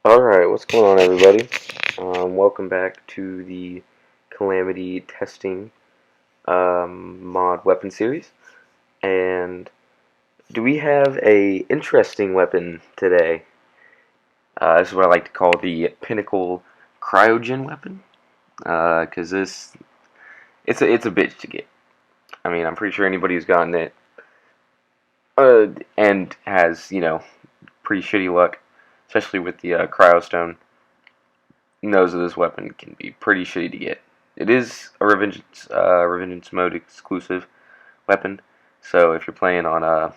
Alright, what's going on, everybody? Welcome back to the Calamity testing mod weapon series. And do we have a interesting weapon today? This is what I like to call the PINNACLE Cryogen weapon. Because it's a bitch to get. I mean, I'm pretty sure anybody who's gotten it and has, pretty shitty luck, especially with the Cryostone, knows that this weapon can be pretty shitty to get. It is a Revengeance mode exclusive weapon, so if you're playing on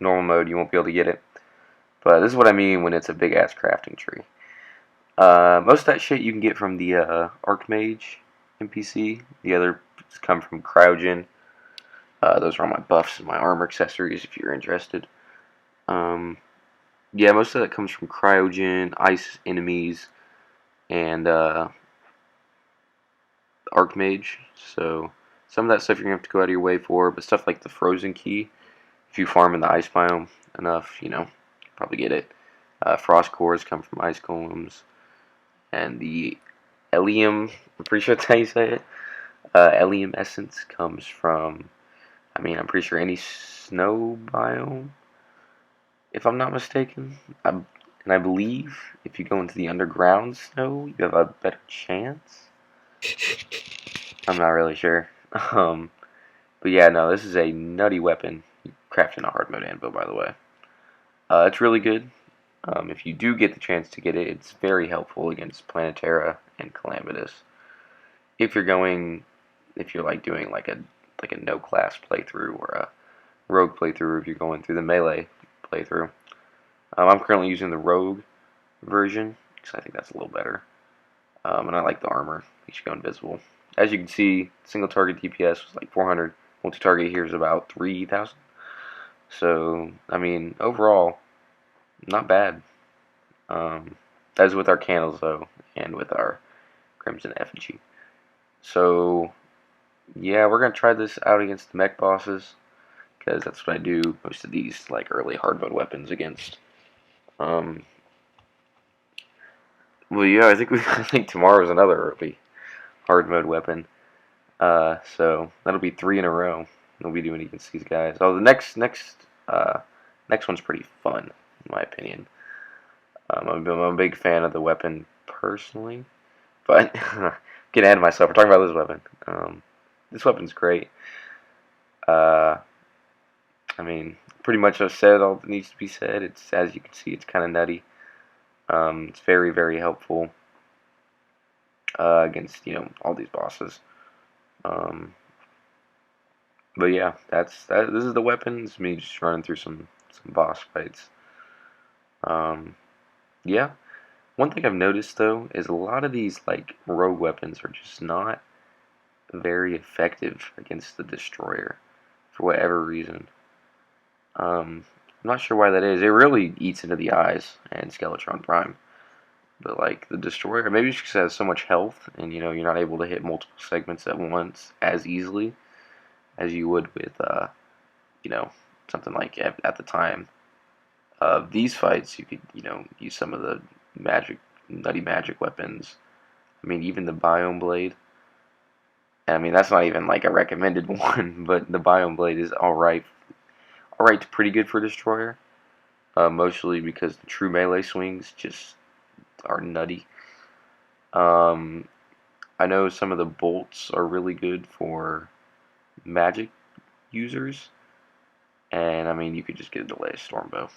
normal mode, you won't be able to get it. But this is what I mean when it's a big ass crafting tree. Most of that shit you can get from the Archmage NPC. The others come from Cryogen. Those are all my buffs and my armor accessories if you're interested. Yeah, most of that comes from Cryogen, ice enemies, and Archmage, so some of that stuff you're going to have to go out of your way for, but stuff like the Frozen Key, if you farm in the ice biome enough, you'll probably get it. Frost cores come from ice golems, and the Elium, I'm pretty sure that's how you say it, Elium essence comes from, I'm pretty sure any snow biome, if I'm not mistaken. And I believe if you go into the underground snow, you have a better chance. I'm not really sure. But yeah, no, this is a nutty weapon. Crafted in a hard mode anvil, by the way. It's really good. If you do get the chance to get it, it's very helpful against Planetara and Calamitous. If you're like doing like a no class playthrough or a rogue playthrough, if you're going through the melee playthrough. I'm currently using the rogue version because I think that's a little better. And I like the armor. Makes you go invisible. As you can see, single target DPS was like 400. Multi-target here is about 3,000. So, overall, not bad. That is with our candles, though, and with our Crimson Effigy. So, yeah, we're going to try this out against the mech bosses, because that's what I do most of these, like, early hard mode weapons against. Well, yeah, I think tomorrow's another early hard mode weapon. So that'll be 3 in a row. We'll be doing against these guys. Oh, the next one's pretty fun, in my opinion. I'm a big fan of the weapon personally, but getting ahead of myself. We're talking about this weapon. This weapon's great. Uh, pretty much I've said all that needs to be said. It's, as you can see, it's kind of nutty. It's very, very helpful against all these bosses. But yeah, this is the weapon. It's me just running through some boss fights. Yeah. One thing I've noticed though is a lot of these like rogue weapons are just not very effective against the destroyer for whatever reason. I'm not sure why that is. It really eats into the eyes and Skeletron Prime. But like the destroyer, maybe it's because it has so much health, and you're not able to hit multiple segments at once as easily as you would with something like at the time of these fights. You could use some of the nutty magic weapons. Even the Biome Blade. That's not even like a recommended one, but the Biome Blade is alright to pretty good for destroyer. Mostly because the true melee swings just are nutty. I know some of the bolts are really good for magic users, and you could just get a delay Stormbow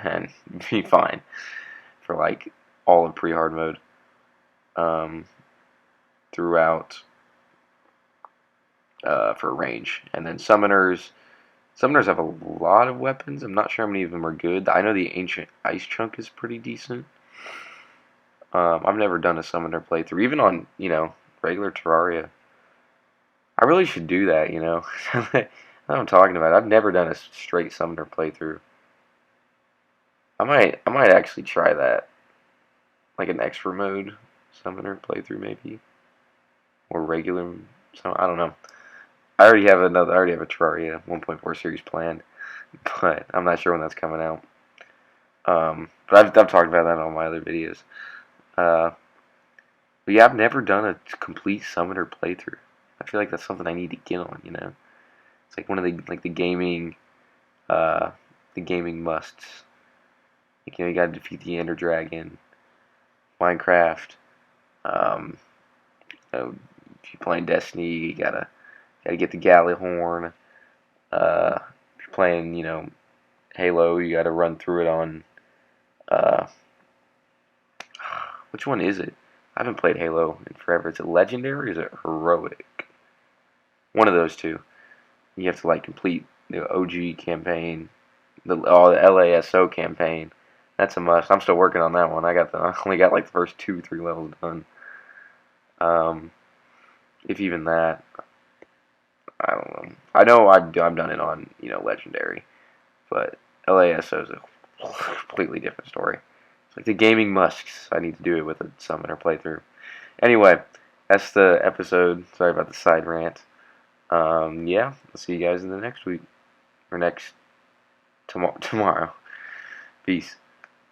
and be fine for like all of pre-hard mode throughout for range. And then summoners have a lot of weapons. I'm not sure how many of them are good. I know the Ancient Ice Chunk is pretty decent. I've never done a summoner playthrough, even on regular Terraria. I really should do that, That's what I'm talking about. I've never done a straight summoner playthrough. I might actually try that, like an extra mode summoner playthrough maybe, or regular. So I don't know. I already have a Terraria 1.4 series planned, but I'm not sure when that's coming out. But I've talked about that on my other videos. Uh, but yeah, I've never done a complete summoner playthrough. I feel like that's something I need to get on. It's like one of uh, the gaming musts. Like, you gotta defeat the Ender Dragon, Minecraft. Um, if you're playing Destiny, you gotta get the Galleyhorn. If you're playing, Halo, you gotta run through it on. Uh, which one is it? I haven't played Halo in forever. Is it Legendary or is it Heroic? One of those two. You have to like complete the OG campaign, the LASO campaign. That's a must. I'm still working on that one. I only got like the first 2, 3 levels done. Um, if even that, I don't know. I know I've done it on Legendary, but LASO is a completely different story. It's like the gaming musks. I need to do it with a summoner playthrough. Anyway, that's the episode. Sorry about the side rant. Yeah, I'll see you guys in the next week or next tomorrow. Peace.